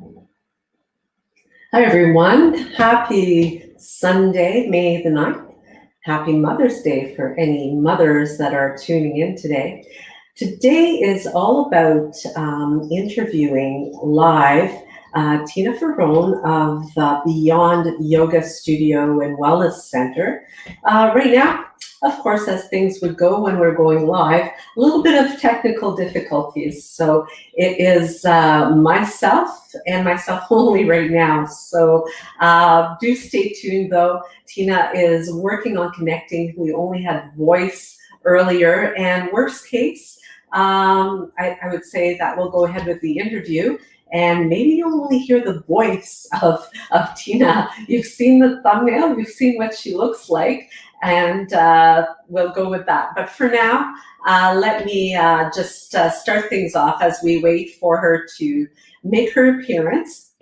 Hi, everyone. Happy Sunday, May the 9th. Happy Mother's Day for any mothers that are tuning in today. Today is all about interviewing live Tina Ferrone of Beyond Yoga Studio and Wellness Center. Right now, of course, as things would go when we're going live, a little bit of technical difficulties. So it is myself and myself only right now. So do stay tuned though. Tina is working on connecting. We only had voice earlier, and worst case, I would say that we'll go ahead with the interview, and maybe you'll only hear the voice of Tina. You've seen the thumbnail, you've seen what she looks like, and we'll go with that. But for now, let me just start things off as we wait for her to make her appearance.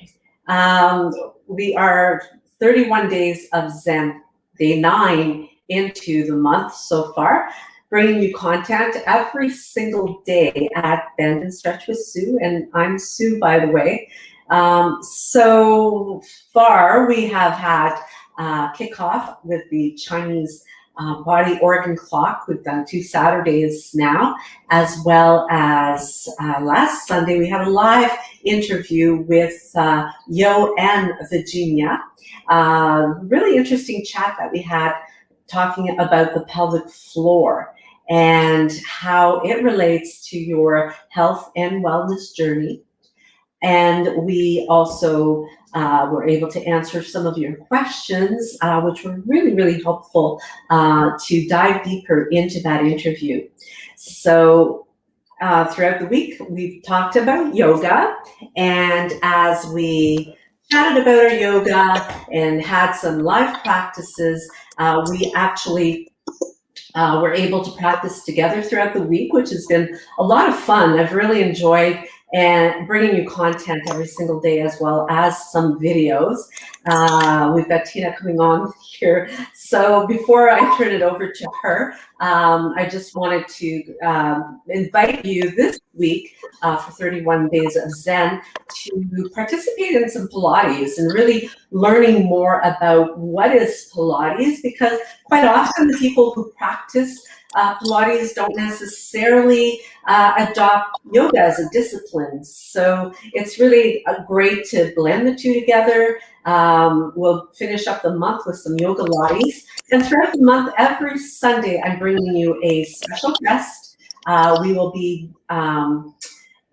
We are 31 days of Zen, day 9 into the month so far, bringing you content every single day at Bend and Stretch with Sue, and I'm Sue, by the way. So far, we have had kickoff with the Chinese body organ clock. We've done 2 Saturdays now, as well as last Sunday we had a live interview with Yo and Virginia. Really interesting chat that we had talking about the pelvic floor and how it relates to your health and wellness journey. And we also were able to answer some of your questions, which were really, really helpful to dive deeper into that interview. So throughout the week, we've talked about yoga, and as we chatted about our yoga and had some live practices, we actually were able to practice together throughout the week, which has been a lot of fun. I've really enjoyed and bringing you content every single day, as well as some videos. We've got Tina coming on here. So before I turn it over to her, I just wanted to invite you this week for 31 Days of Zen to participate in some Pilates and really learning more about what is Pilates, because quite often the people who practice Pilates don't necessarily adopt yoga as a discipline. So it's really great to blend the two together. We'll finish up the month with some yoga Pilates. And throughout the month, every Sunday, I'm bringing you a special guest. We will be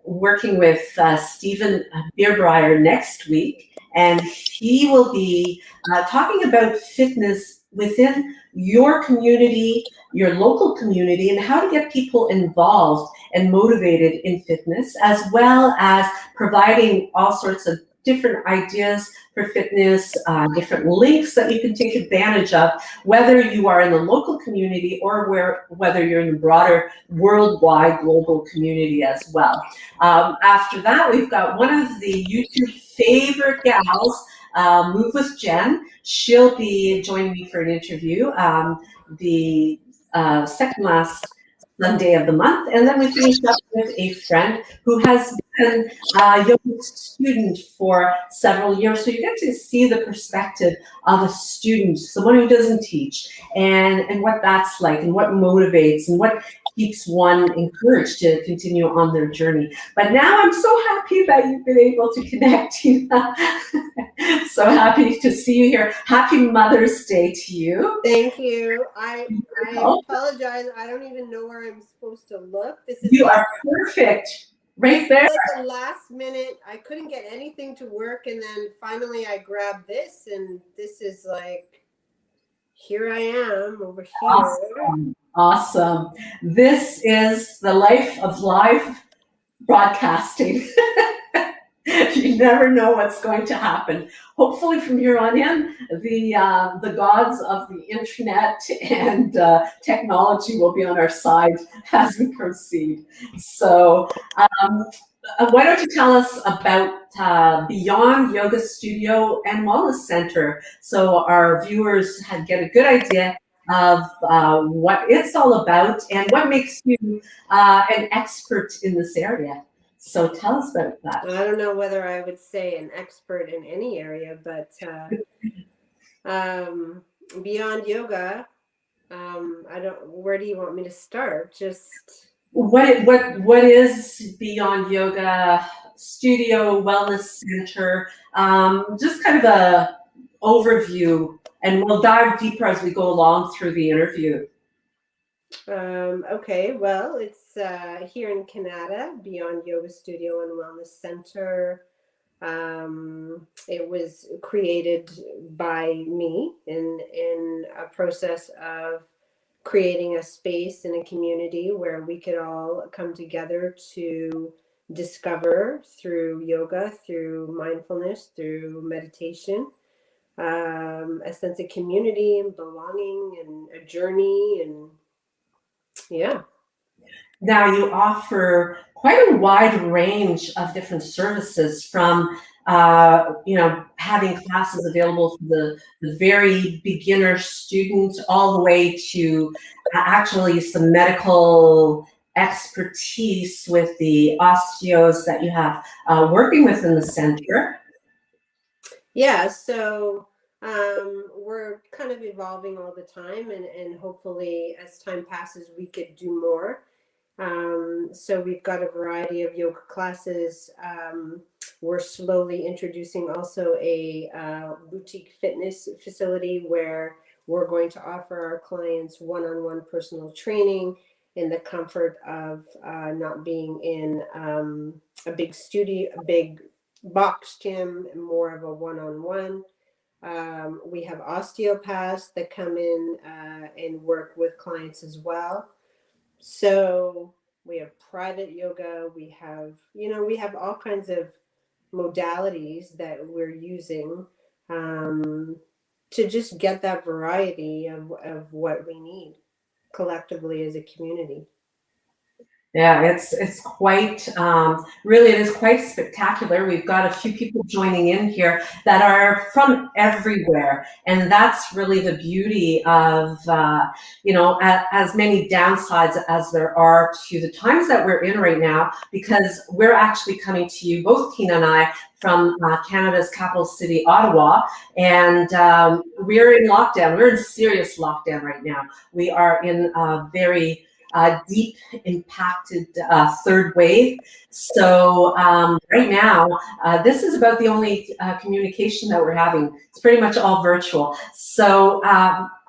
working with Stephen Beerbreyer next week, and he will be talking about fitness within your community, your local community, and how to get people involved and motivated in fitness, as well as providing all sorts of different ideas for fitness, different links that you can take advantage of, whether you are in the local community or whether you're in the broader worldwide global community as well. After that, we've got one of the YouTube favorite gals, Move with Jen. She'll be joining me for an interview the second last Sunday of the month. And then we finish up with a friend who has been a yoga student for several years. So you get to see the perspective of a student, someone who doesn't teach, and what that's like, and what motivates, and what keeps one encouraged to continue on their journey. But now I'm so happy that you've been able to connect, Tina. So happy to see you here. Happy Mother's Day to you. Thank you. I apologize. I don't even know where I'm supposed to look. You are perfect. Right there. Like the last minute, I couldn't get anything to work, and then finally I grabbed this, and this is like, here I am over here. Awesome. This is the life of live broadcasting. You never know what's going to happen. Hopefully from here on in, the gods of the internet and technology will be on our side as we proceed. So why don't you tell us about Beyond Yoga Studio and Wellness Center, so our viewers get a good idea of what it's all about and what makes you an expert in this area. So tell us about that. I don't know whether I would say an expert in any area, but beyond yoga, I don't. Where do you want me to start? Just What is Beyond Yoga Studio Wellness Center? Just kind of a overview, and we'll dive deeper as we go along through the interview. Okay. Well, it's here in Canada, Beyond Yoga Studio and Wellness Center. It was created by me in a process of creating a space in a community where we could all come together to discover through yoga, through mindfulness, through meditation, a sense of community and belonging and a journey. And yeah. Now you offer quite a wide range of different services, from having classes available for the very beginner student all the way to actually some medical expertise with the osteos that you have working within the center. Yeah, so we're kind of evolving all the time, and hopefully as time passes, we could do more. So we've got a variety of yoga classes. We're slowly introducing also a boutique fitness facility where we're going to offer our clients one-on-one personal training in the comfort of not being in a big studio, a big box gym, more of a one-on-one. We have osteopaths that come in and work with clients as well. So we have private yoga. We have all kinds of modalities that we're using to just get that variety of what we need collectively as a community. Yeah, it's quite, really, it is quite spectacular. We've got a few people joining in here that are from everywhere. And that's really the beauty of, as many downsides as there are to the times that we're in right now, because we're actually coming to you, both Tina and I, from Canada's capital city, Ottawa, and we're in lockdown. We're in serious lockdown right now. We are in a very deep impacted third wave. So right now, this is about the only communication that we're having. It's pretty much all virtual. So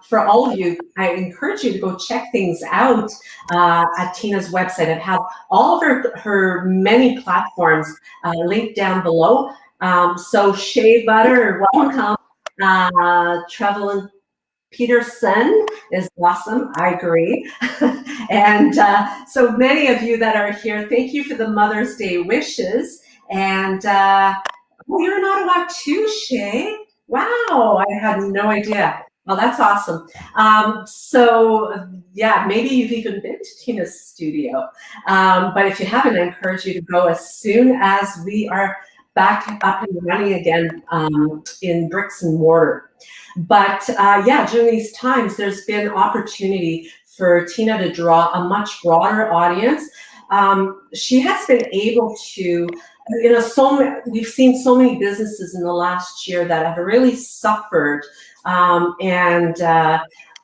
for all of you, I encourage you to go check things out at Tina's website. I have all of her many platforms linked down below. So Shea Butter, welcome. Trevelyan Peterson is awesome. I agree. And so many of you that are here, thank you for the Mother's Day wishes. And you're in Ottawa too, Shay. Wow, I had no idea. Well, that's awesome. So yeah, maybe you've even been to Tina's studio. But if you haven't, I encourage you to go as soon as we are back up and running again in bricks and mortar. But during these times, there's been opportunity for Tina to draw a much broader audience. She has been able to, we've seen so many businesses in the last year that have really suffered. And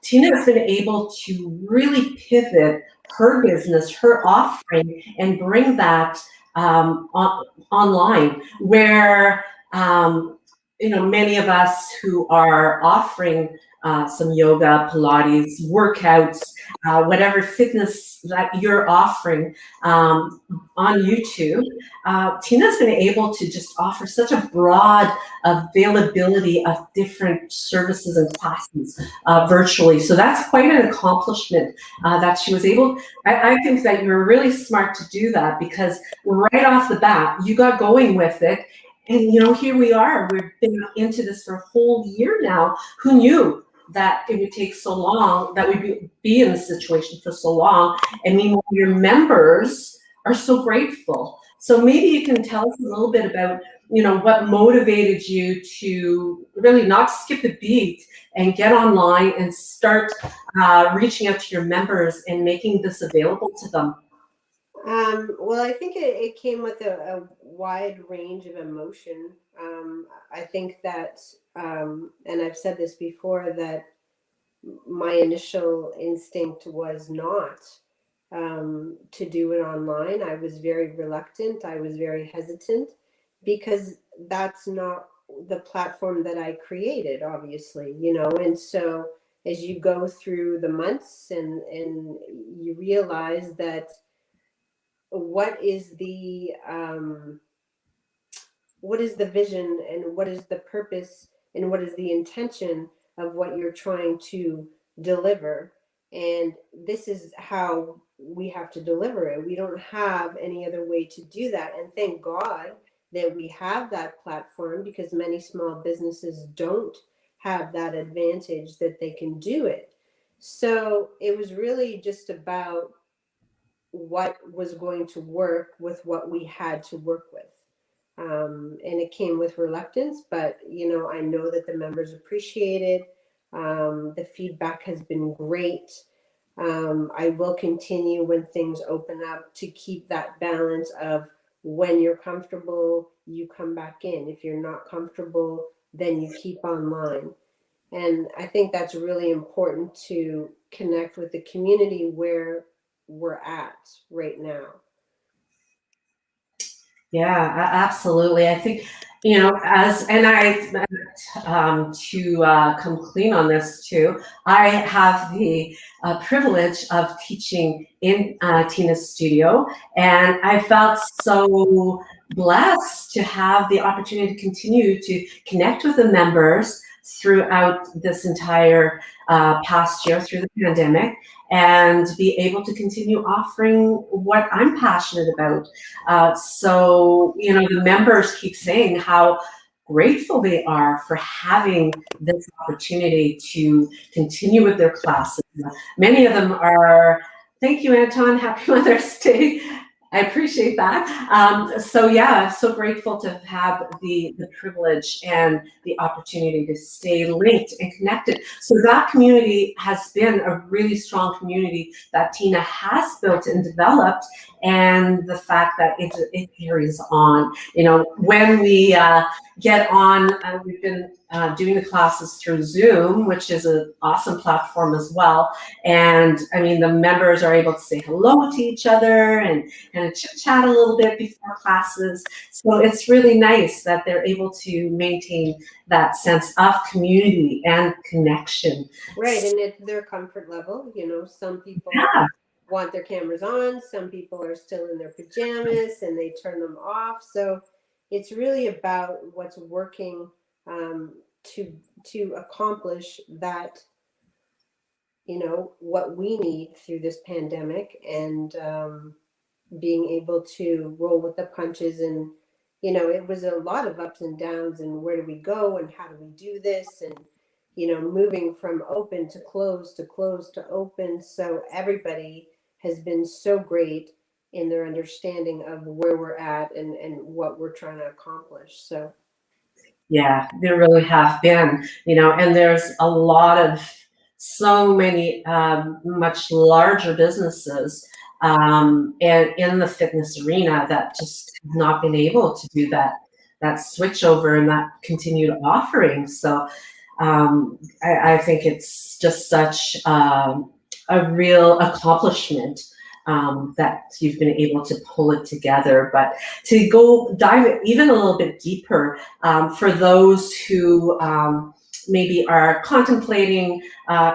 Tina has been able to really pivot her business, her offering, and bring that online, where many of us who are offering some yoga, Pilates, workouts, whatever fitness that you're offering on YouTube, Tina's been able to just offer such a broad availability of different services and classes virtually. So that's quite an accomplishment that she was able. I think that you were really smart to do that, because right off the bat, you got going with it. And here we are. We've been into this for a whole year now. Who knew that it would take so long, that we'd be in this situation for so long? And meanwhile, your members are so grateful. So maybe you can tell us a little bit about, what motivated you to really not skip a beat and get online and start reaching out to your members and making this available to them. Well, I think it came with a wide range of emotion. I think that, and I've said this before, that my initial instinct was not to do it online. I was very reluctant. I was very hesitant because that's not the platform that I created, obviously, you know. And so as you go through the months and you realize that what is the vision and what is the purpose and what is the intention of what you're trying to deliver, and this is how we have to deliver it. We don't have any other way to do that, and thank God that we have that platform, because many small businesses don't have that advantage that they can do it. So it was really just about what was going to work with what we had to work with. And it came with reluctance, but you know, I know that the members appreciate it. The feedback has been great. I will continue when things open up to keep that balance of, when you're comfortable, you come back in. If you're not comfortable, then you keep online. And I think that's really important, to connect with the community where we're at right now. Yeah, absolutely. I think, you know, as and I to come clean on this too. I have the privilege of teaching in Tina's studio, and I felt so blessed to have the opportunity to continue to connect with the members throughout this entire past year through the pandemic, and be able to continue offering what I'm passionate about. So, you know, the members keep saying how grateful they are for having this opportunity to continue with their classes. Many of them are, thank you, Anton, happy Mother's Day. I appreciate that. So yeah, I'm so grateful to have the privilege and the opportunity to stay linked and connected. So that community has been a really strong community that Tina has built and developed, and the fact that it carries on. You know, when we get on, we've been doing the classes through Zoom, which is an awesome platform as well. And I mean, the members are able to say hello to each other and kind of chit chat a little bit before classes. So it's really nice that they're able to maintain that sense of community and connection. Right, and it's their comfort level. You know, some people Yeah. want their cameras on, some people are still in their pajamas and they turn them off. So it's really about what's working, to accomplish that, you know, what we need through this pandemic, and being able to roll with the punches. And you know, it was a lot of ups and downs, and where do we go and how do we do this, and you know, moving from open to closed to closed to open. So everybody has been so great in their understanding of where we're at and what we're trying to accomplish. So Yeah, there really have been, you know, and there's a lot of so many much larger businesses and in the fitness arena that just have not been able to do that switch over and that continued offering. So I think it's just such a real accomplishment that you've been able to pull it together. But to go dive even a little bit deeper, for those who maybe are contemplating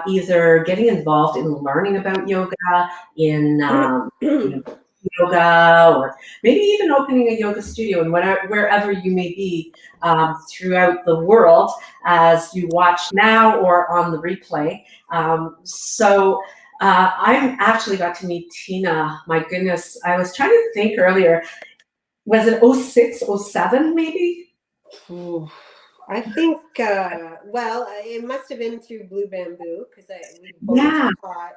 either getting involved in learning about yoga, in you know, yoga, or maybe even opening a yoga studio, and wherever you may be throughout the world as you watch now or on the replay. So I actually got to meet Tina. My goodness, I was trying to think earlier. Was it 06, 07 maybe? I think, well, it must have been through Blue Bamboo, because we both Yeah. taught.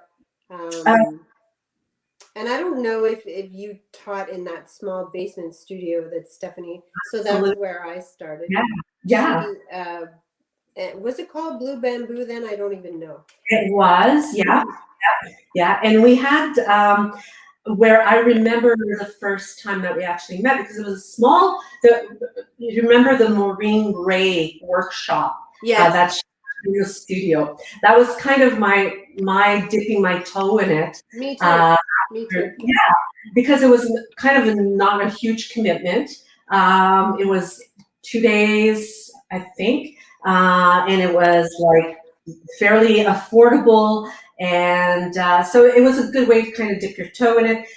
Uh, And I don't know if you taught in that small basement studio that Stephanie. So that's Absolutely. where I started. Yeah. Yeah. She, was it called Blue Bamboo then? I don't even know. It was. Yeah. Yeah. And we had where I remember the first time that we actually met, because it was a small, you remember the Maureen Gray workshop? Yes. That she had in the studio. That was kind of my dipping my toe in it. Me too. Me too. Yeah, because it was kind of not a huge commitment. It was 2 days, I think, and it was like fairly affordable. And so it was a good way to kind of dip your toe in it.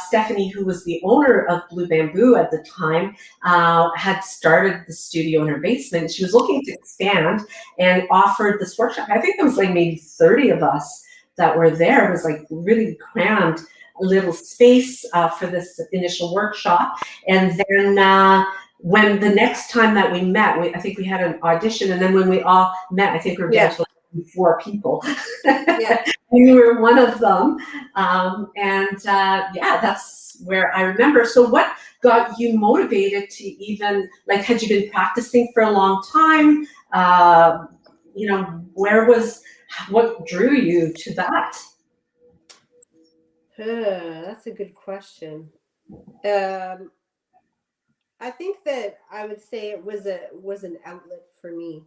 Stephanie, who was the owner of Blue Bamboo at the time, had started the studio in her basement. She was looking to expand and offered this workshop. I think there was like maybe 30 of us that were there. It was like really crammed little space for this initial workshop. And then when the next time that we met, I think we had an audition, and then when we all met, I think we were down to like 4 people. Yeah. And you were one of them. Yeah, that's where I remember. So what got you motivated to even, like, had you been practicing for a long time? You know, what drew you to that? That's a good question. I think that I would say it was an outlet for me.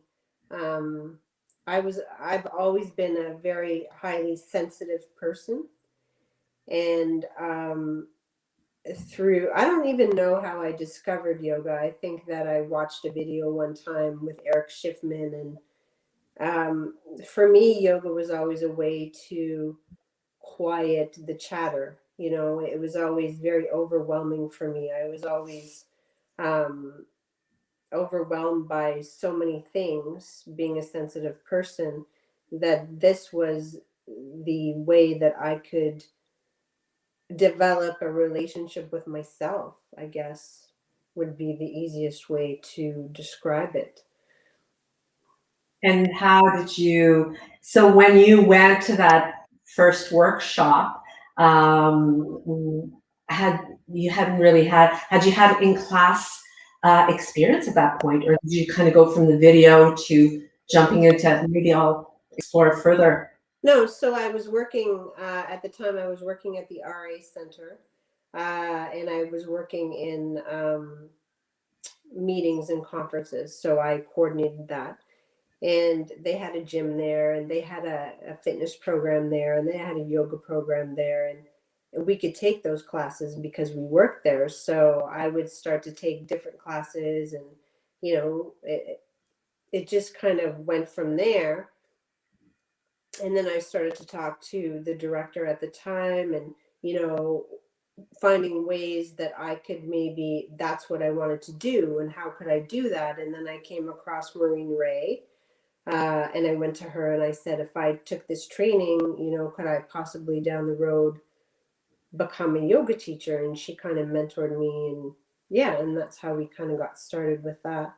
I've always been a very highly sensitive person, and I don't even know how I discovered yoga. I think that I watched a video one time with Eric Schiffman, and for me, yoga was always a way to quiet the chatter. You know, it was always very overwhelming for me. I was always um, overwhelmed by so many things, being a sensitive person, that this was the way that I could develop a relationship with myself, I guess, would be the easiest way to describe it. And how did you, so when you went to that first workshop, had you had in-class experience at that point, or did you kind of go from the video to jumping into, maybe I'll explore it further? No, so I was working, at the time I was working at the RA Center, and I was working in meetings and conferences, so I coordinated that. And they had a gym there, and they had a fitness program there, and they had a yoga program there, and we could take those classes because we worked there. So I would start to take different classes, and you know, it just kind of went from there. And then I started to talk to the director at the time, and you know, finding ways that I could, maybe that's what I wanted to do, and how could I do that. And then I came across Maureen Ray, and I went to her and I said, if I took this training, you know, could I possibly down the road become a yoga teacher? And she kind of mentored me, and yeah, and that's how we kind of got started with that.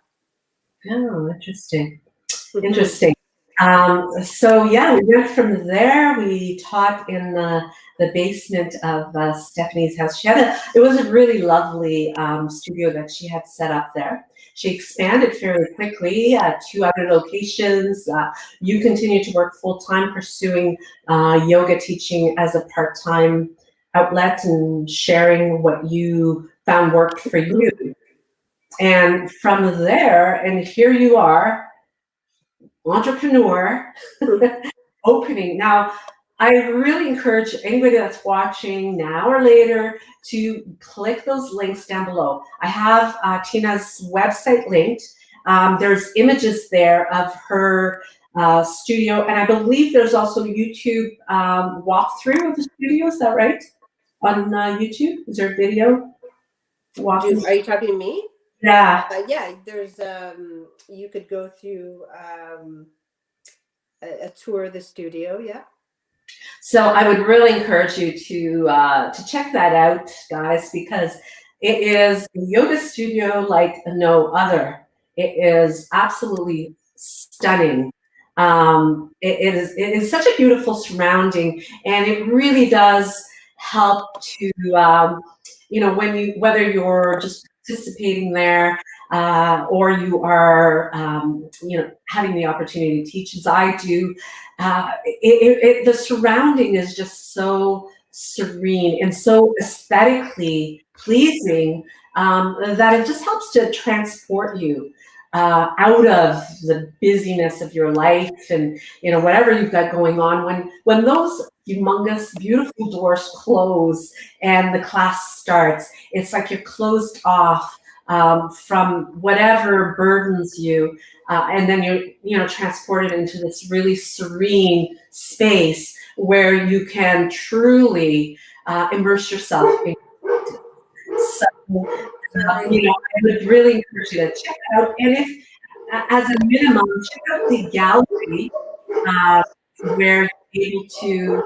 Oh, interesting. Interesting. So yeah, we went from there. We taught in the basement of Stephanie's house. It was a really lovely studio that she had set up there. She expanded fairly quickly, 2 other locations. You continued to work full-time, pursuing yoga teaching as a part-time outlet and sharing what you found worked for you. And from there, and here you are, entrepreneur, opening. Now, I really encourage anybody that's watching now or later to click those links down below. I have Tina's website linked. There's images there of her studio, and I believe there's also YouTube walkthrough of the studio. Is that right? On YouTube, is there a video? Are you talking to me? Yeah. Yeah, there's you could go through a tour of the studio. Yeah. So I would really encourage you to check that out, guys, because it is a yoga studio like no other. It is absolutely stunning. It is such a beautiful surrounding, and it really does help to you know, whether you're just participating there or you are you know, having the opportunity to teach as I do. The surrounding is just so serene and so aesthetically pleasing that it just helps to transport you out of the busyness of your life and whatever you've got going on. When those humongous, beautiful doors close and the class starts, it's like you're closed off from whatever burdens you, and then you're transported into this really serene space where you can truly immerse yourself in. So, I would really encourage you to check out, and if, as a minimum, check out the gallery uh, where you'll be able to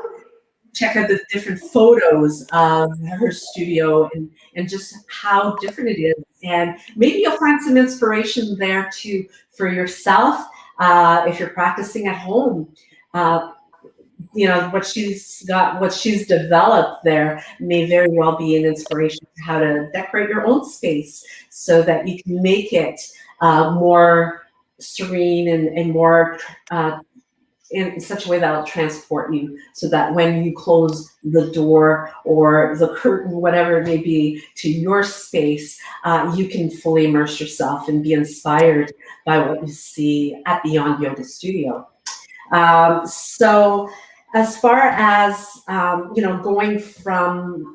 check out the different photos of her studio and just how different it is. And maybe you'll find some inspiration there too for yourself if you're practicing at home. What she's developed there may very well be an inspiration to how to decorate your own space so that you can make it more serene and more in such a way that will transport you, so that when you close the door or the curtain, whatever it may be, to your space, you can fully immerse yourself and be inspired by what you see at Beyond Yoga Studio. So as far as going from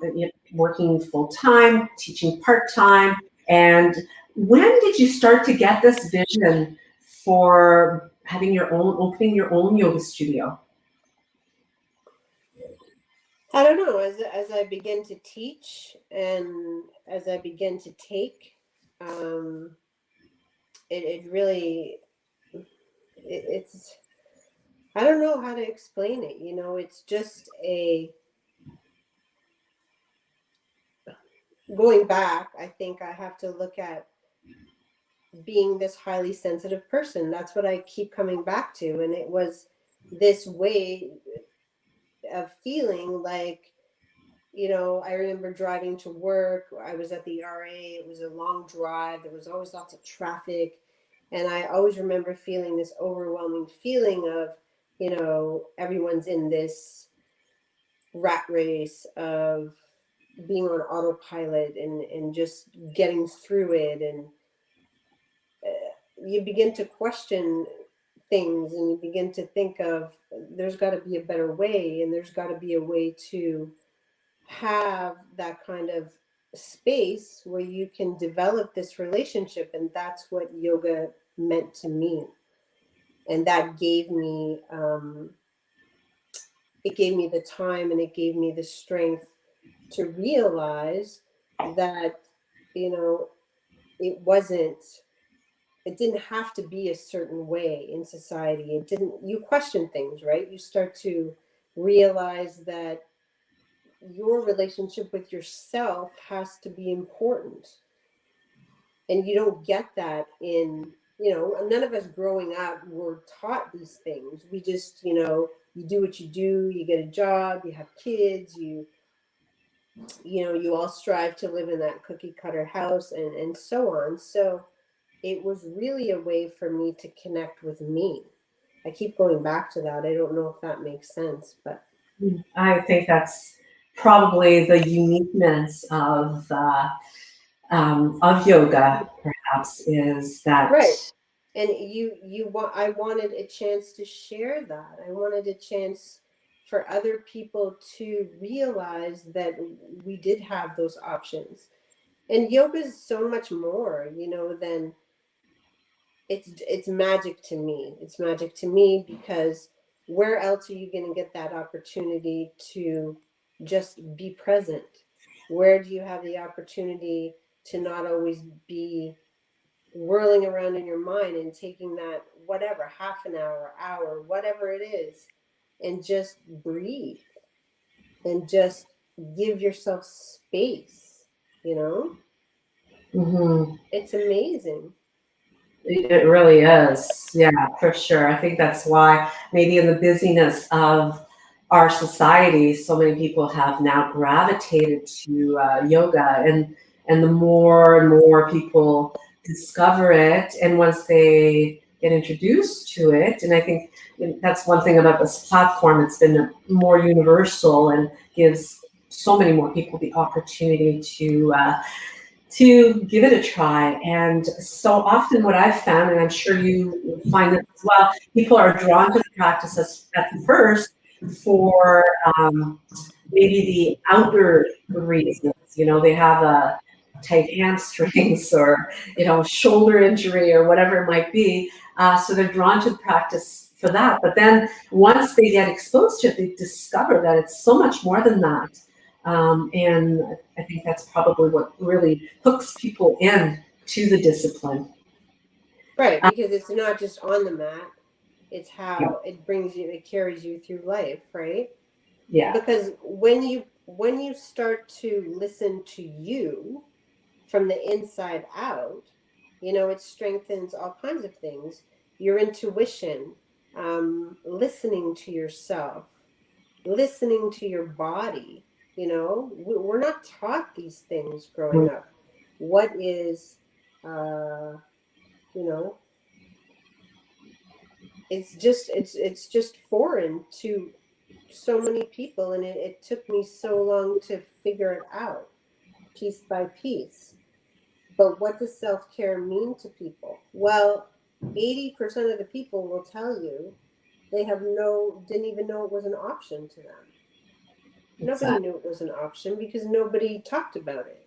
working full-time, teaching part-time, and when did you start to get this vision for opening your own yoga studio? I don't know. As I begin to teach and as I begin to take, it's I don't know how to explain it. It's just going back. I think I have to look at being this highly sensitive person. That's what I keep coming back to. And it was this way of feeling like, I remember driving to work. I was at the RA. It was a long drive. There was always lots of traffic. And I always remember feeling this overwhelming feeling of, everyone's in this rat race of being on autopilot and just getting through it. And you begin to question things and you begin to think of, there's got to be a better way, and there's got to be a way to have that kind of space where you can develop this relationship. And that's what yoga meant to me. And that gave me, it gave me the time and it gave me the strength to realize that, it didn't have to be a certain way in society. You question things, right? You start to realize that your relationship with yourself has to be important. And you don't get that none of us growing up were taught these things. We just, you do what you do, you get a job, you have kids, you all strive to live in that cookie cutter house and so on. So it was really a way for me to connect with me. I keep going back to that. I don't know if that makes sense, but I think that's probably the uniqueness of yoga, perhaps, is that right. And I wanted a chance to share that. I wanted a chance for other people to realize that we did have those options. And yoga is so much more, than it's magic to me. It's magic to me because where else are you going to get that opportunity to just be present? Where do you have the opportunity to not always be whirling around in your mind and taking that, whatever, half an hour, whatever it is, and just breathe and just give yourself space, Mm-hmm. It's amazing. It really is. Yeah, for sure. I think that's why maybe in the busyness of our society, so many people have now gravitated to yoga, and the more and more people discover it, and once they get introduced to it. And I think that's one thing about this platform. It's been more universal and gives so many more people the opportunity to give it a try. And so often what I've found, and I'm sure you find this as well, people are drawn to the practices at first for maybe the outward reasons. They have a tight hamstrings or, shoulder injury or whatever it might be. So they're drawn to the practice for that. But then once they get exposed to it, they discover that it's so much more than that. And I think that's probably what really hooks people in to the discipline. Right, because it's not just on the mat, it's how it carries you through life, right? Yeah. Because when you start to listen to you from the inside out, it strengthens all kinds of things. Your intuition, listening to yourself, listening to your body. We're not taught these things growing up. What is, you know, it's just foreign to so many people, and it took me so long to figure it out piece by piece. But what does self-care mean to people? Well, 80% of the people will tell you they didn't even know it was an option to them. Nobody knew it was an option because nobody talked about it.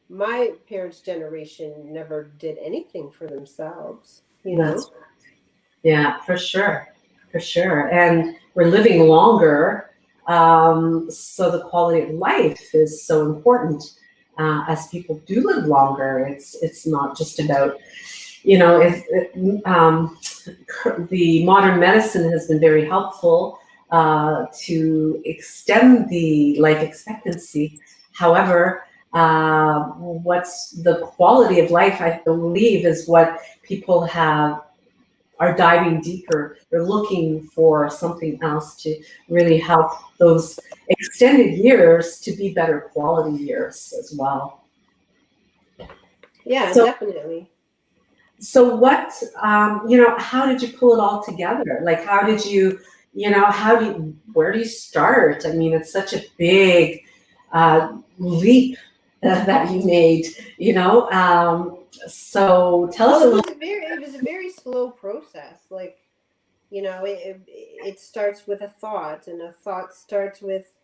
My parents' generation never did anything for themselves, That's right. Yeah, for sure. For sure. And we're living longer. So the quality of life is so important. As people do live longer, it's not just about, the modern medicine has been very helpful to extend the life expectancy. However, what's the quality of life, I believe, is what people are diving deeper. They're looking for something else to really help those extended years to be better quality years as well. Yeah, So, definitely. so what, how did you pull it all together? Like, how did you, where do you start? I mean, it's such a big leap that you made, so tell us a Well, little. it was a very slow process. Like, it starts with a thought, and a thought starts with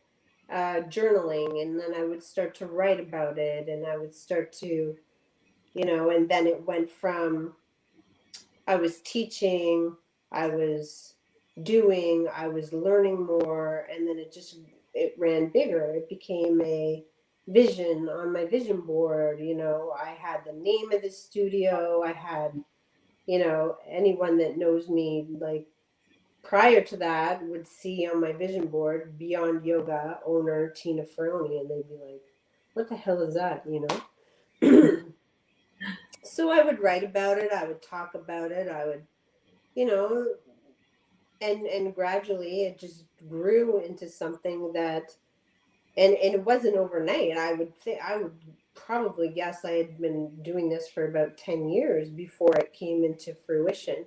journaling, and then I would start to write about it, and I would start to, and then it went from I was teaching, I was doing, I was learning more, and then it ran bigger. It became a vision on my vision board. I had the name of the studio. I had, anyone that knows me, like, prior to that, would see on my vision board Beyond Yoga owner Tina Ferrone, and they'd be like, "What the hell is that?" So I would write about it. I would talk about it. I would, you know, and gradually it just grew into something that, and it wasn't overnight. I would probably guess I had been doing this for about 10 years before it came into fruition.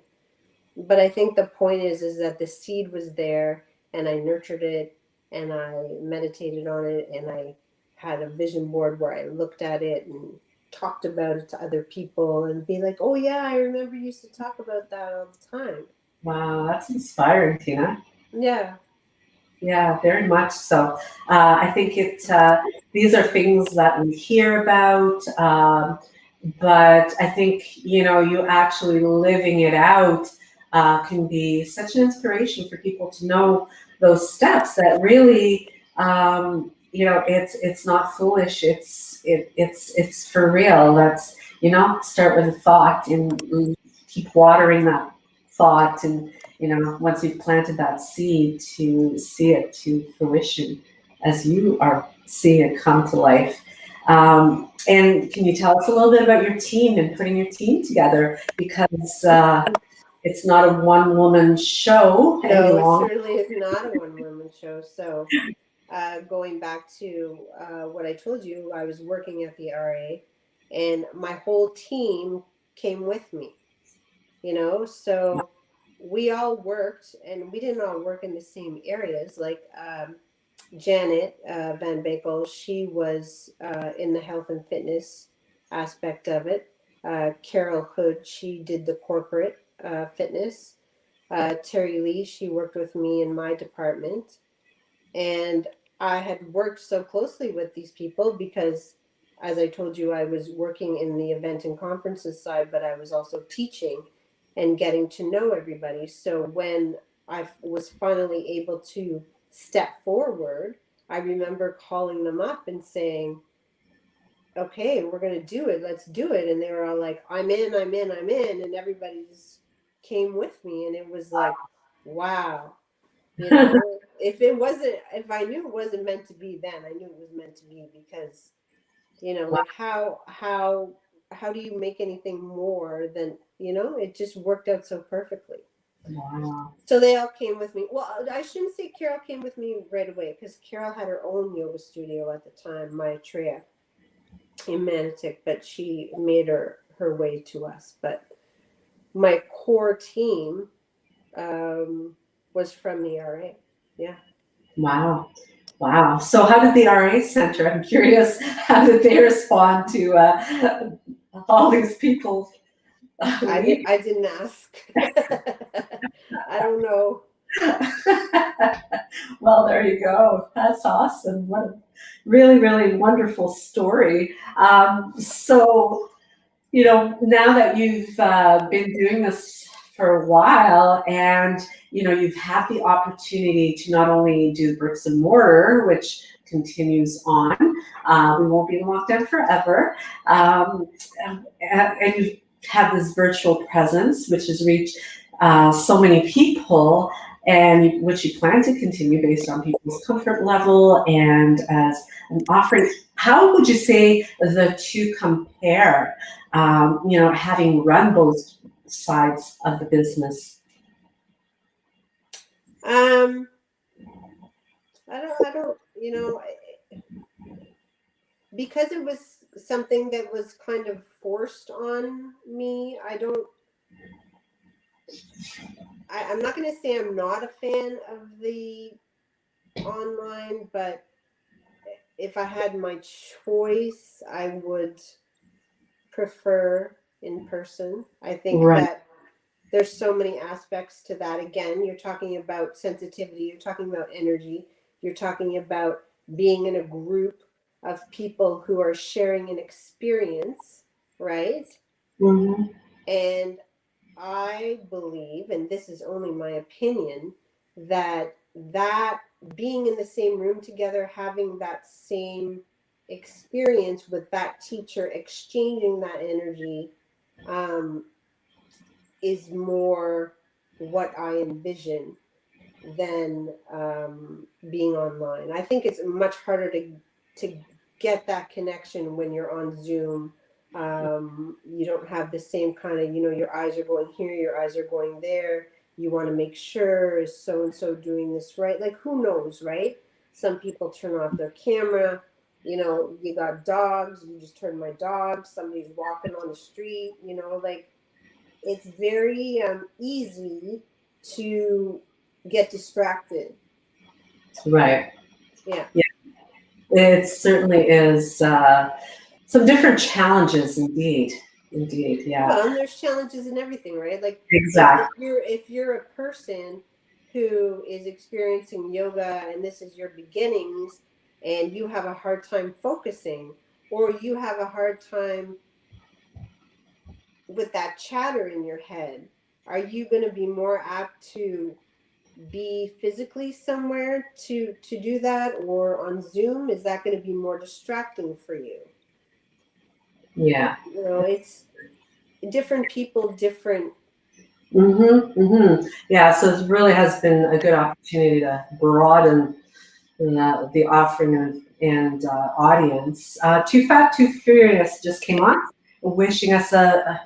But I think the point is that the seed was there, and I nurtured it, and I meditated on it, and I had a vision board where I looked at it and talked about it to other people and be like, "Oh yeah, I remember you used to talk about that all the time." Wow, that's inspiring, Tina. Yeah. Yeah, very much so. I think these are things that we hear about, but I think, you actually living it out can be such an inspiration for people to know those steps that really, it's not foolish. It's for real. That's, start with a thought and keep watering that thought, and once you've planted that seed, to see it to fruition as you are seeing it come to life. And can you tell us a little bit about your team and putting your team together? Because it's not a one-woman show any No, it longer. certainly is not a one-woman show. So, going back to what I told you, I was working at the RA, and my whole team came with me. So we all worked, and we didn't all work in the same areas. Like Janet Van Bakel, she was in the health and fitness aspect of it. Carol Hood, she did the corporate fitness. Terry Lee, she worked with me in my department. And I had worked so closely with these people because, as I told you, I was working in the event and conferences side, but I was also teaching and getting to know everybody. So when I was finally able to step forward, I remember calling them up and saying, okay, we're going to do it. Let's do it. And they were all like, I'm in, I'm in, I'm in. And everybody just came with me. And it was like, wow. If I knew it wasn't meant to be then, I knew it was meant to be because, like how do you make anything more than, it just worked out so perfectly. Wow. So they all came with me. Well, I shouldn't say Carol came with me right away because Carol had her own yoga studio at the time, Maitreya in Manotick, but she made her way to us. But my core team was from the RA. Yeah. Wow. Wow. So how did the RA Center, I'm curious, how did they respond to all these people? I didn't ask. I don't know. Well, there you go. That's awesome. What a really, really wonderful story. So, now that you've been doing this for a while and, you've had the opportunity to not only do bricks and mortar, which continues on, we won't be in lockdown forever, and you've had this virtual presence, which has reached so many people, and which you plan to continue based on people's comfort level and as an offering. How would you say the two compare, having run both sides of the business? I don't, because it was something that was kind of forced on me. I'm not going to say I'm not a fan of the online, but if I had my choice, I would prefer in person. I think Right. that there's so many aspects to that. Again, you're talking about sensitivity, you're talking about energy, you're talking about being in a group of people who are sharing an experience, right? Mm-hmm. And I believe, and this is only my opinion, that being in the same room together, having that same experience with that teacher, exchanging that energy, is more what I envision than being online. I think it's much harder to get that connection when you're on Zoom. You don't have the same kind of, your eyes are going here, your eyes are going there. You want to make sure, is so and so doing this right? Like, who knows, right? Some people turn off their camera. You got dogs, you just turn my dog. Somebody's walking on the street, like it's very easy to get distracted. Right. Yeah. Yeah. It certainly is some different challenges, indeed. Indeed. Yeah. Well, and there's challenges in everything, right? Like Exactly. if you're a person who is experiencing yoga and this is your beginnings and you have a hard time focusing, or you have a hard time with that chatter in your head, are you going to be more apt to be physically somewhere to do that, or on Zoom? Is that going to be more distracting for you? Yeah. It's different people, different. Mm-hmm. Mm-hmm. Yeah. So it really has been a good opportunity to broaden the offering and audience. Too Fat, Too Furious just came on, wishing us a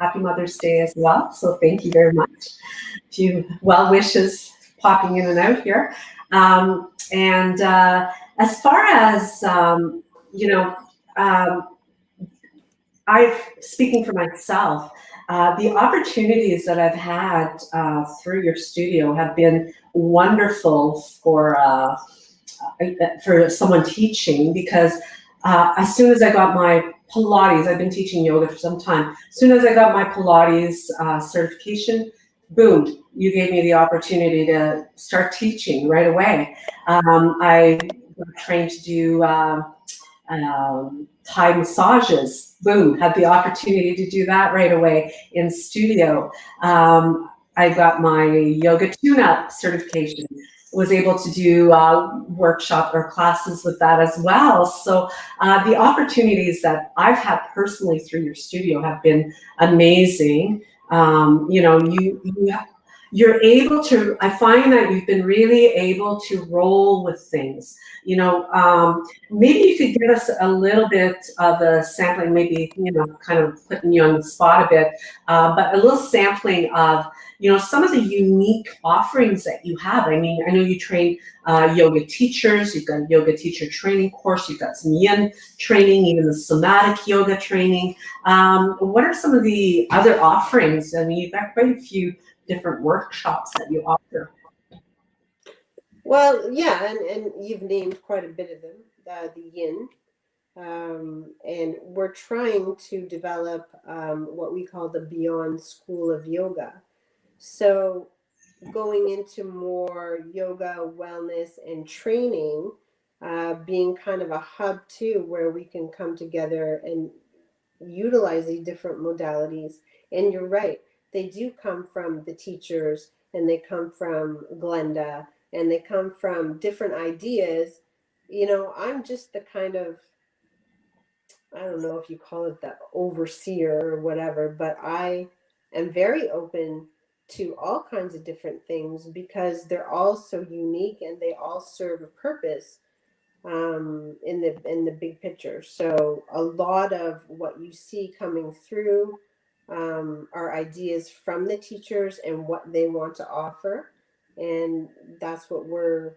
happy Mother's Day as well. So thank you very much. A few well wishes popping in and out here. And as far as, um, I've, speaking for myself, The opportunities that I've had through your studio have been wonderful for someone teaching, because as soon as I got my Pilates, I've been teaching yoga for some time. As soon as I got my Pilates certification, boom, you gave me the opportunity to start teaching right away. I got trained to do Thai massages. Boom, had the opportunity to do that right away in studio. I got my yoga tune-up certification, was able to do workshop or classes with that as well. So the opportunities that I've had personally through your studio have been amazing. You're able to, I find that you've been really able to roll with things. Maybe you could give us a little bit of a sampling, maybe, kind of putting you on the spot a bit, but a little sampling of, some of the unique offerings that you have. I mean, I know you train yoga teachers, you've got a yoga teacher training course, you've got some yin training, even the somatic yoga training. What are some of the other offerings? I mean, you've got quite a few different workshops that you offer. Well, yeah, and you've named quite a bit of them, the yin. And we're trying to develop what we call the Beyond School of Yoga. So going into more yoga, wellness, and training, being kind of a hub too, where we can come together and utilize these different modalities. And you're right, they do come from the teachers, and they come from Glenda, and they come from different ideas. I'm just the kind of, I don't know if you call it the overseer or whatever, but I am very open to all kinds of different things because they're all so unique and they all serve a purpose in the big picture. So a lot of what you see coming through are ideas from the teachers and what they want to offer, and that's what we're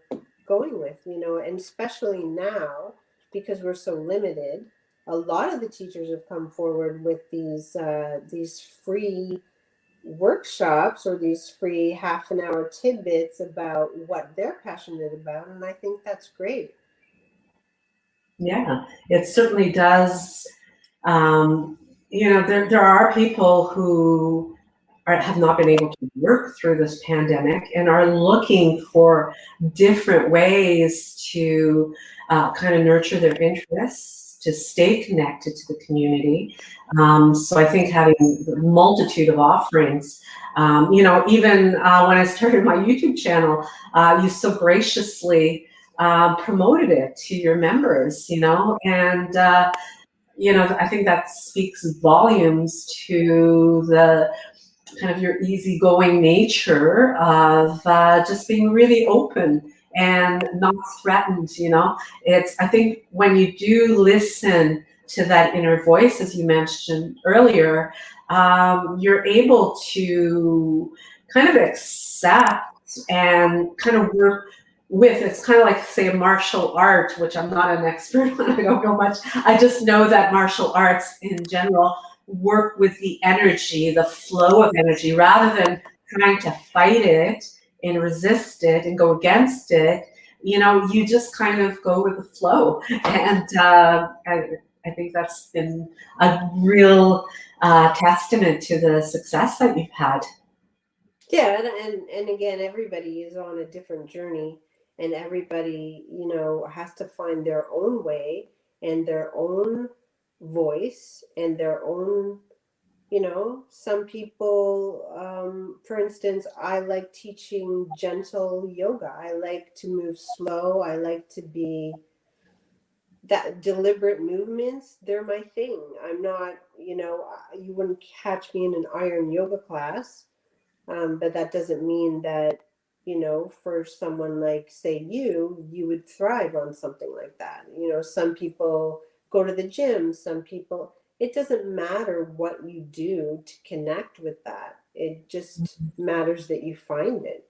going with, and especially now because we're so limited. A lot of the teachers have come forward with these free workshops or these free half an hour tidbits about what they're passionate about, and I think that's great. Yeah, it certainly does. There are people who have not been able to work through this pandemic and are looking for different ways to kind of nurture their interests, to stay connected to the community. So I think having the multitude of offerings, even when I started my YouTube channel, you so graciously promoted it to your members, and I think that speaks volumes to the kind of your easygoing nature of just being really open and not threatened. I think when you do listen to that inner voice, as you mentioned earlier, you're able to kind of accept and kind of work with. It's kind of like, say, a martial art, which I'm not an expert on. I don't know much. I just know that martial arts in general work with the energy, the flow of energy, rather than trying to fight it and resist it and go against it. You just kind of go with the flow. And I think that's been a real testament to the success that you've had. Yeah, and again, everybody is on a different journey, and everybody, has to find their own way and their own voice and their own, some people, for instance, I like teaching gentle yoga. I like to move slow. I like to be that deliberate movements. They're my thing. I'm not, you wouldn't catch me in an iron yoga class. But that doesn't mean that, for someone like, say, you would thrive on something like that. Some people go to the gym, some people, it doesn't matter what you do to connect with that. It just matters that you find it.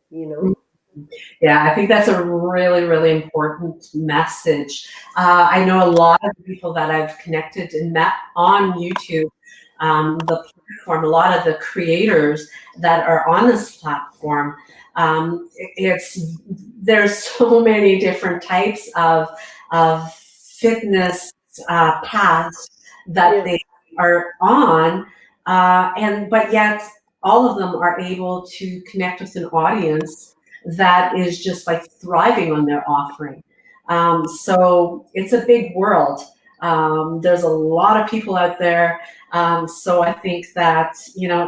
Yeah, I think that's a really, really important message. I know a lot of people that I've connected and met on YouTube the platform, a lot of the creators that are on this platform, there's so many different types of fitness paths that they are on, but yet all of them are able to connect with an audience that is just like thriving on their offering. So it's a big world. There's a lot of people out there. So I think that,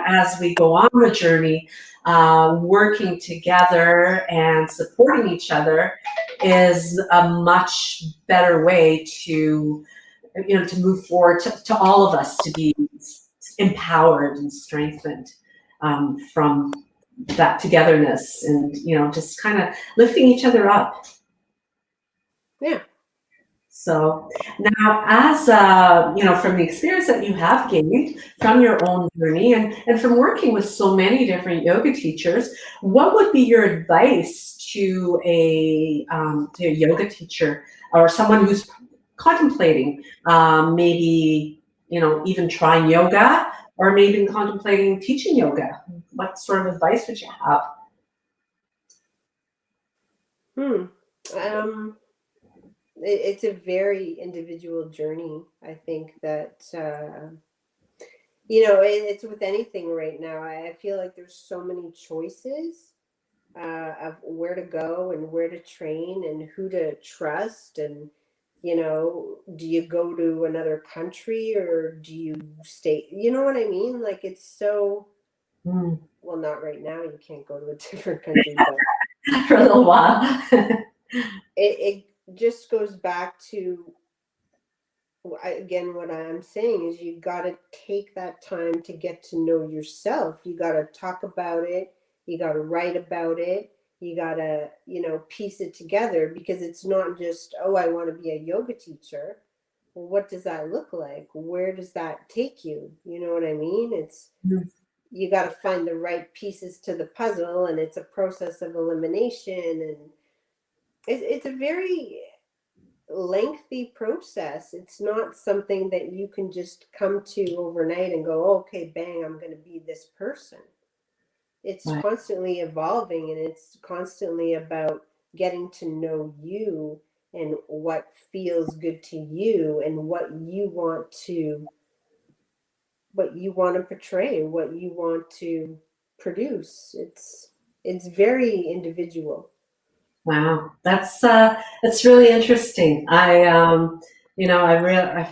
as we go on the journey, working together and supporting each other is a much better way to move forward, to all of us to be empowered and strengthened from that togetherness, and just kind of lifting each other up. Yeah. So now, as from the experience that you have gained from your own journey and from working with so many different yoga teachers, what would be your advice to a yoga teacher or someone who's contemplating maybe even trying yoga, or maybe contemplating teaching yoga? What sort of advice would you have? It's a very individual journey. I think that it's with anything right now. I feel like there's so many choices of where to go and where to train and who to trust, and do you go to another country or do you stay? You know what I mean? Like, it's so well, not right now. You can't go to a different country, but for a little while. it just goes back to, again, what I'm saying is you got to take that time to get to know yourself. You got to talk about it. You got to write about it. You got to, piece it together, because it's not just, oh, I want to be a yoga teacher. Well, what does that look like? Where does that take you? You know what I mean? It's, you got to find the right pieces to the puzzle, and it's a process of elimination, and it's a very lengthy process. It's not something that you can just come to overnight and go, oh, okay, bang, I'm going to be this person. It's constantly evolving, and it's constantly about getting to know you and what feels good to you and what you want to portray, what you want to produce. It's very individual. Wow, that's really interesting. I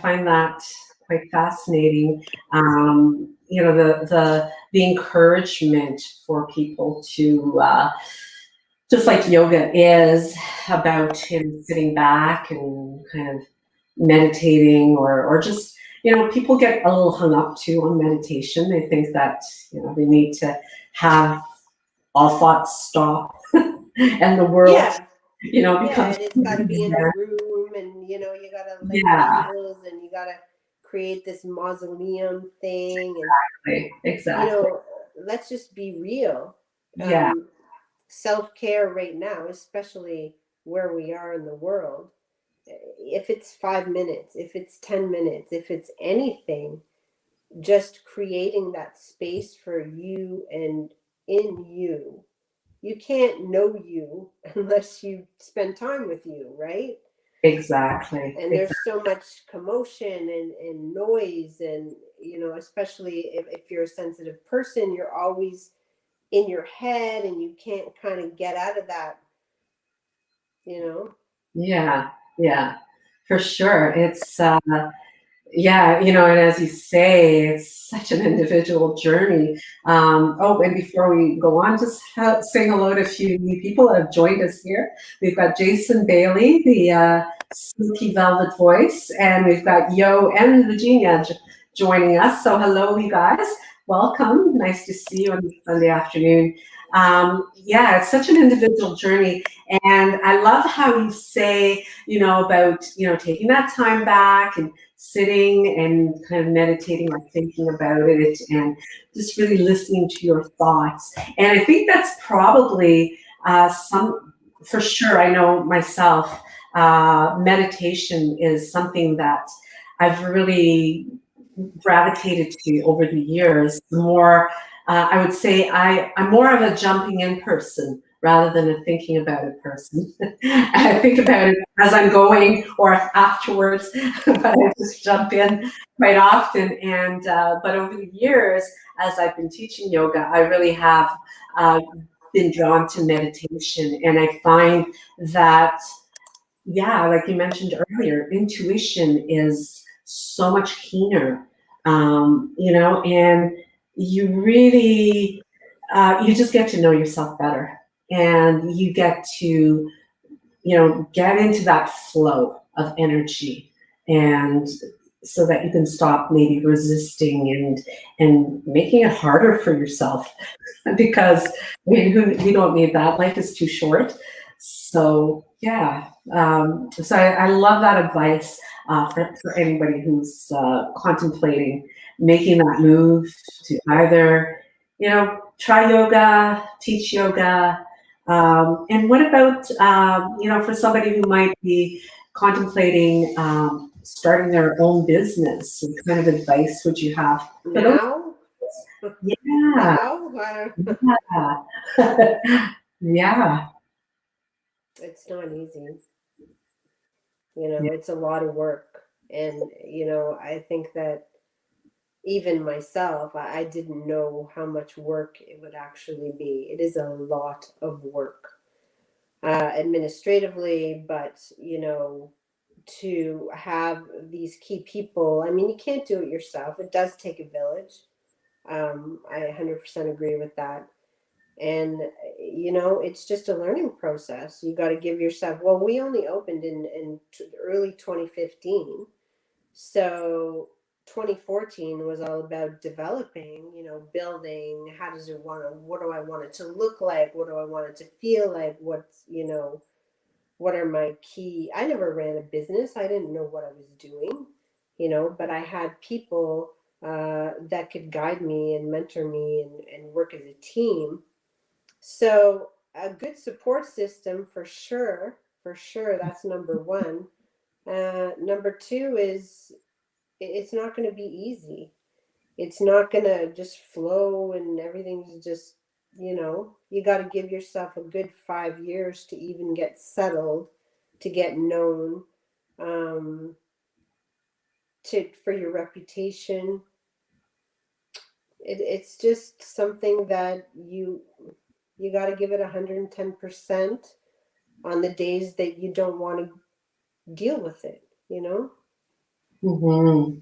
find that quite fascinating. The encouragement for people to just like yoga is about sitting back and kind of meditating, or just people get a little hung up too on meditation. They think that they need to have all thoughts stop and the world becomes, and it's got to be in a room, and you got to light candles, and you got to create this mausoleum thing. Exactly. Let's just be real. Self-care right now, especially where we are in the world, if it's 5 minutes, if it's 10 minutes, if it's anything, just creating that space for you and in you. You can't know you unless you spend time with you, right? Exactly. And there's so much commotion and noise, and especially if you're a sensitive person, you're always in your head and you can't kind of get out of that. Yeah, for sure. It's and as you say, it's such an individual journey. And before we go on, just say hello to a few new people that have joined us here. We've got Jason Bailey, the Silky Velvet Voice, and we've got Yo and Virginia joining us. So hello, you guys. Welcome. Nice to see you on this Sunday afternoon. It's such an individual journey. And I love how you say, about, taking that time back and sitting and kind of meditating or thinking about it and just really listening to your thoughts. And I think that's probably for sure, I know myself, meditation is something that I've really gravitated to over the years, the more I would say I'm more of a jumping in person rather than a thinking about it person. I think about it as I'm going or afterwards, but I just jump in quite often. And but over the years, as I've been teaching yoga, I really have uh, been drawn to meditation, and I find that, yeah, like you mentioned earlier, intuition is so much keener, and you really, you just get to know yourself better, and you get to, get into that flow of energy, and so that you can stop maybe resisting and making it harder for yourself because we don't need that. Life is too short. So yeah, so I love that advice for anybody who's contemplating making that move to either, try yoga, teach yoga. And what about, for somebody who might be contemplating starting their own business? What kind of advice would you have for those? Now, Yeah, now, yeah, yeah, it's not easy. It's a lot of work. And, I think that even myself, I didn't know how much work it would actually be. It is a lot of work administratively, but, to have these key people, I mean, you can't do it yourself. It does take a village. I 100% agree with that. And, it's just a learning process. You got to give yourself, well, we only opened in early 2015. So 2014 was all about developing, building. What do I want it to look like? What do I want it to feel like? What are my key? I never ran a business. I didn't know what I was doing, but I had people that could guide me and mentor me and work as a team. So a good support system for sure, that's number one. Number two is it's not going to be easy. It's not going to just flow and everything's just, you got to give yourself a good 5 years to even get settled, to get known, um, for your reputation. It's just something that you got to give it 110% on the days that you don't want to deal with it. hmm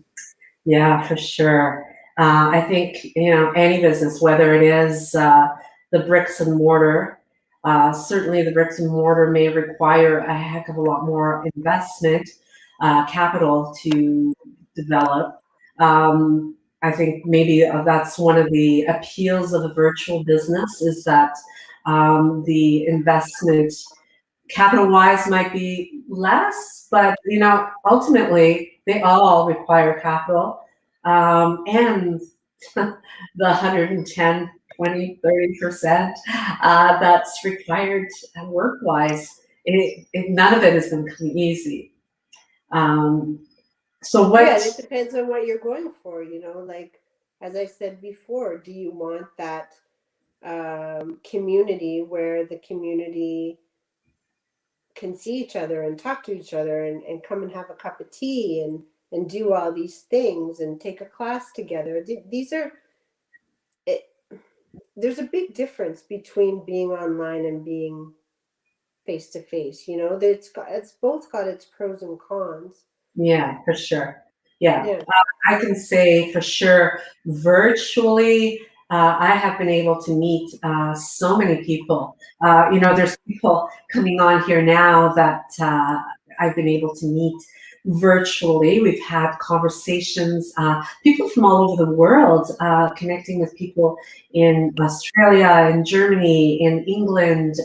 yeah, for sure. I think, any business, whether it is the bricks and mortar, certainly the bricks and mortar may require a heck of a lot more investment, capital to develop. I think maybe that's one of the appeals of a virtual business is that the investment capital wise might be less, but ultimately they all require capital. And the 110, 20, 30% that's required work wise, none of it is going to come easy. So what? Yeah, it depends on what you're going for, like as I said before, do you want that community where the community can see each other and talk to each other and come and have a cup of tea and do all these things and take a class together? These are it, there's a big difference between being online and being face to face. It's both got its pros and cons. Yeah, for sure. Yeah, Yeah. I can say for sure, virtually, I have been able to meet so many people. There's people coming on here now that I've been able to meet virtually. We've had conversations, people from all over the world, connecting with people in Australia, in Germany, in England,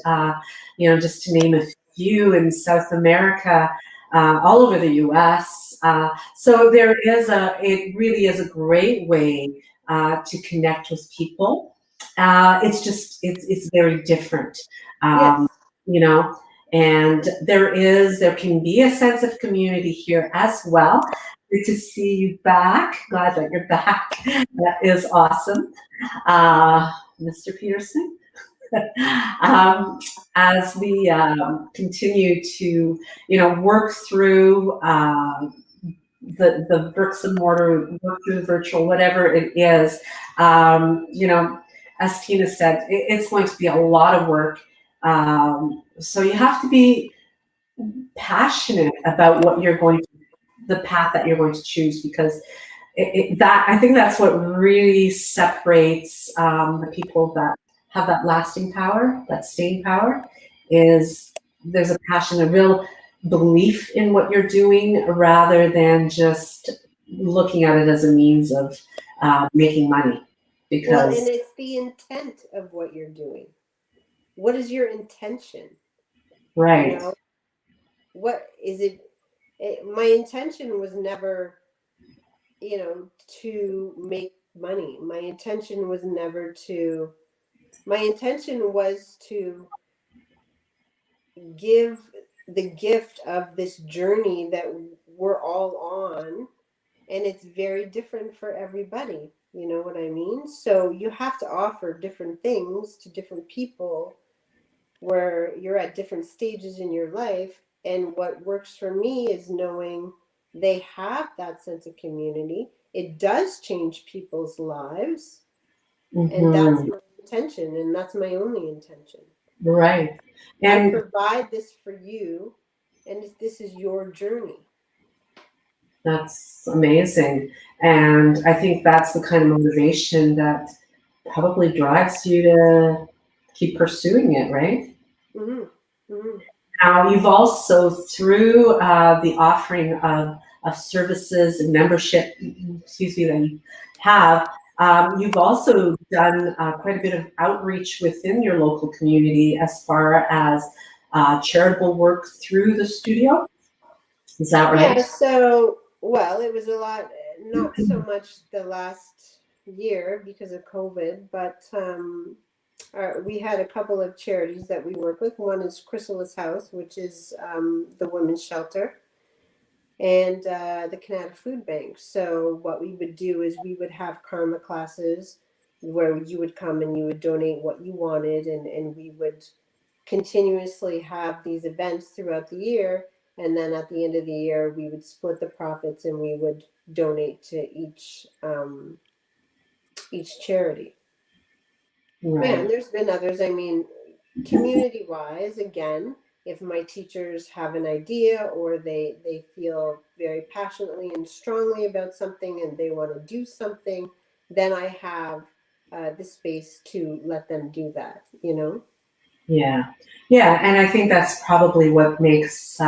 just to name a few, in South America. All over the U.S. So it really is a great way to connect with people. It's very different, Yes. you know, and there can be a sense of community here as well. Good to see you back. Glad that you're back. That is awesome. Uh, Mr. Peterson, um, as we continue to, work through the bricks and mortar, work through the virtual, whatever it is, as Tina said, it's going to be a lot of work. So you have to be passionate about what you're going to, the path that you're going to choose, because that I think that's what really separates the people that have that lasting power, that staying power, is there's a passion, a real belief in what you're doing, rather than just looking at it as a means of making money. Well, and Because it's the intent of what you're doing. What is your intention? You right, know, what is it? My intention was never, to make money. My intention was never to, my intention was to give the gift of this journey that we're all on, and it's very different for everybody. You know what I mean? So you have to offer different things to different people where you're at different stages in your life. And what works for me is knowing they have that sense of community. It does change people's lives. And that's hmm my intention. And that's my only intention. right, I and provide this for you, and this is your journey. that's amazing. And I think that's the kind of motivation that probably drives you to keep pursuing it, right? Mm-hmm. Mm-hmm. Now, you've also, through the offering of services and membership, excuse me, that you have, you've also done quite a bit of outreach within your local community as far as charitable work through the studio. Is that Yeah, right? so, well, it was a lot, not so much the last year because of COVID, but we had a couple of charities that we work with. One is Chrysalis House, which is the women's shelter, and the Canada Food Bank. So what we would do is we would have karma classes where you would come and you would donate what you wanted, and we would continuously have these events throughout the year. And then at the end of the year, we would split the profits and we would donate to each charity. Yeah, and Right. there's been others. I mean, community wise, again, if my teachers have an idea or they feel very passionately and strongly about something and they want to do something, then I have the space to let them do that, you know? Yeah. Yeah. And I think that's probably what makes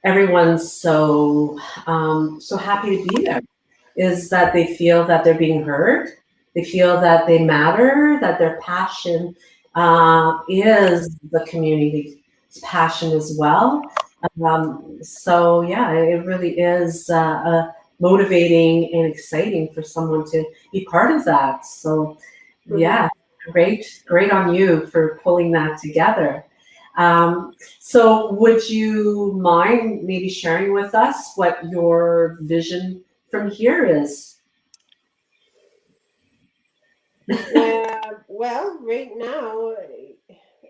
everyone so happy to be there, is that they feel that they're being heard, they feel that they matter, that their passion is the community's passion as well. So yeah, it really is motivating and exciting for someone to be part of that. So Mm-hmm. yeah, great on you for pulling that together. So would you mind maybe sharing with us what your vision from here is? Well, right now,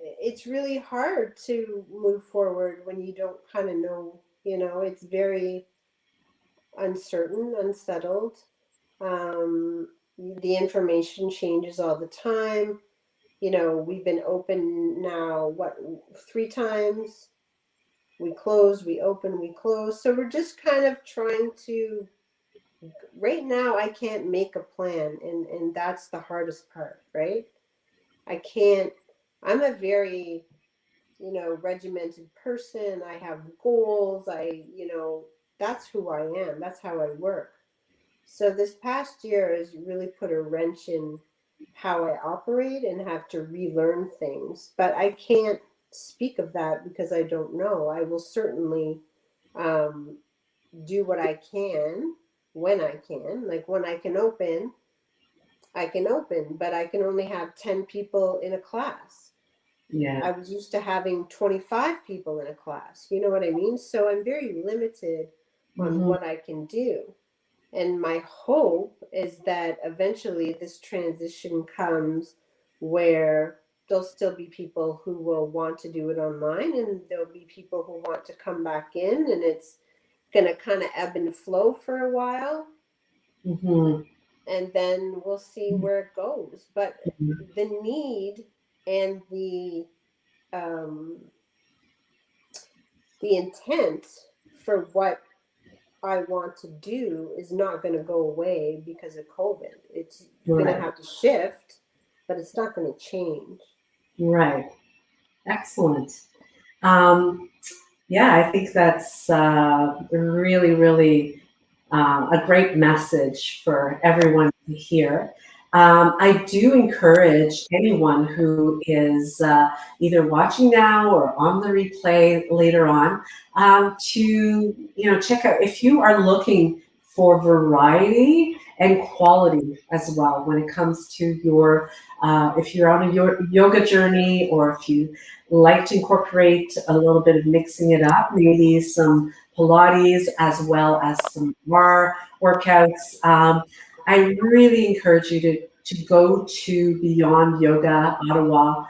it's really hard to move forward when you don't kind of know, it's very uncertain, unsettled. The information changes all the time. We've been open now, what, 3 times? We close, we open, we close. So we're just kind of trying to, right now, I can't make a plan, and that's the hardest part, right? I can't, I'm a very, regimented person. I have goals. That's who I am. That's how I work. So this past year has really put a wrench in how I operate and have to relearn things. But I can't speak of that because I don't know. I will certainly um, do what I can when I can. Like when I can open, but I can only have 10 people in a class. Yeah. I was used to having 25 people in a class. You know what I mean? So I'm very limited on what I can do. And my hope is that eventually this transition comes where there'll still be people who will want to do it online, and there'll be people who want to come back in, and it's going to kind of ebb and flow for a while. And then we'll see where it goes. But the need and the intent for what I want to do is not going to go away because of COVID. It's going to have to shift, but it's not going to change. Right. Excellent. Yeah, I think that's really, really a great message for everyone to hear. I do encourage anyone who is either watching now or on the replay later on to check out if you are looking for variety and quality as well when it comes to your if you're on a yoga journey, or if you like to incorporate a little bit of mixing it up, maybe some Pilates as well as some bar workouts. I really encourage you to go to Beyond Yoga Ottawa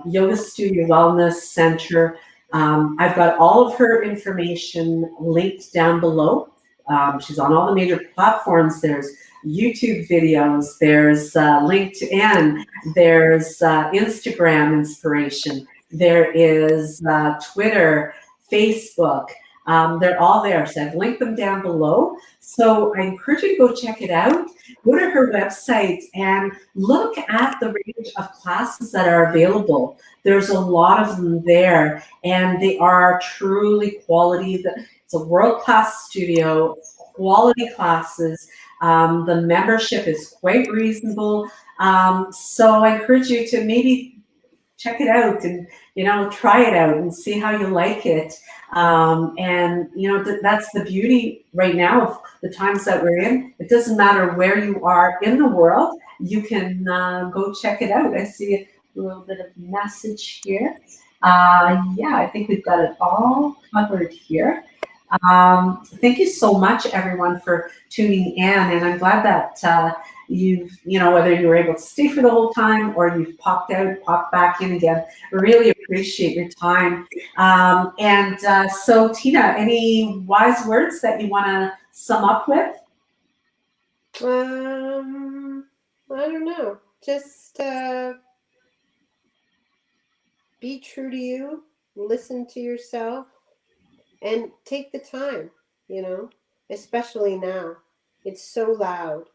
Yoga Studio Wellness Center. I've got all of her information linked down below. She's on all the major platforms. There's YouTube videos, there's LinkedIn, there's Instagram inspiration, there is Twitter, Facebook. They're all there. So I've linked them down below. So I encourage you to go check it out. Go to her website and look at the range of classes that are available. There's a lot of them there, and they are truly quality. It's a world-class studio, quality classes. The membership is quite reasonable. So I encourage you to maybe check it out and try it out and see how you like it. And that's the beauty right now of the times that we're in. It doesn't matter where you are in the world, you can go check it out. I see a little bit of message here. Yeah, I think we've got it all covered here. Thank you so much, everyone, for tuning in, and I'm glad that you've, whether you were able to stay for the whole time or you've popped out, popped back in again, really appreciate your time. So Tina, any wise words that you want to sum up with? I don't know. Just be true to you, listen to yourself, and take the time, especially now. It's so loud,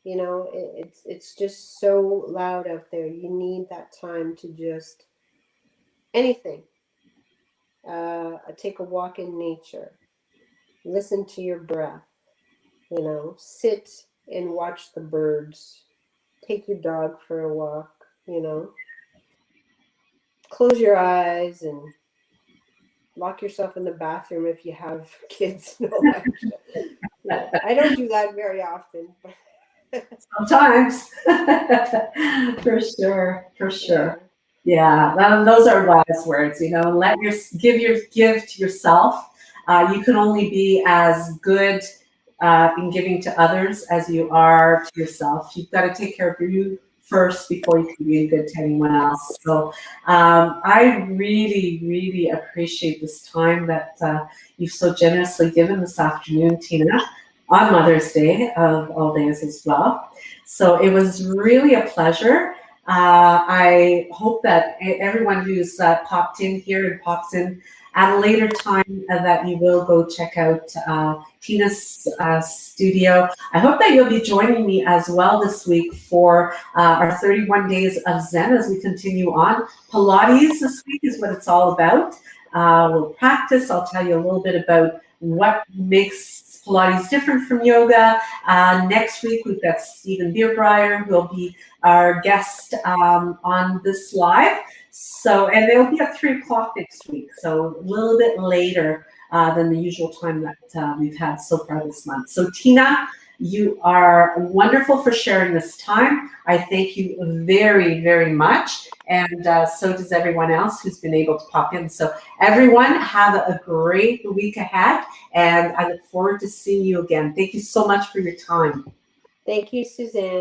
it's just so loud out there. You need that time to just anything. Take a walk in nature, listen to your breath, sit and watch the birds, take your dog for a walk, close your eyes and lock yourself in the bathroom if you have kids. I don't do that very often. Sometimes. For sure. Yeah, those are wise words. Give to yourself. You can only be as good in giving to others as you are to yourself. You've got to take care of you first before you can be good to anyone else. So I really, really appreciate this time that you've so generously given this afternoon, Tina, on Mother's Day of all days as well. So it was really a pleasure. I hope that everyone who's popped in here and pops in at a later time that you will go check out Tina's studio. I hope that you'll be joining me as well this week for our 31 days of Zen as we continue on. Pilates this week is what it's all about. We'll practice. I'll tell you a little bit about what makes Pilates different from yoga. Next week, we've got Stephen Beerbreyer, who will be our guest on this live. And they'll be at 3 o'clock next week, so a little bit later than the usual time that we've had so far this month. So Tina, You are wonderful for sharing this time. I thank you very, very much. And so does everyone else who's been able to pop in. So everyone, have a great week ahead. And I look forward to seeing you again. Thank you so much for your time. Thank you, Suzanne.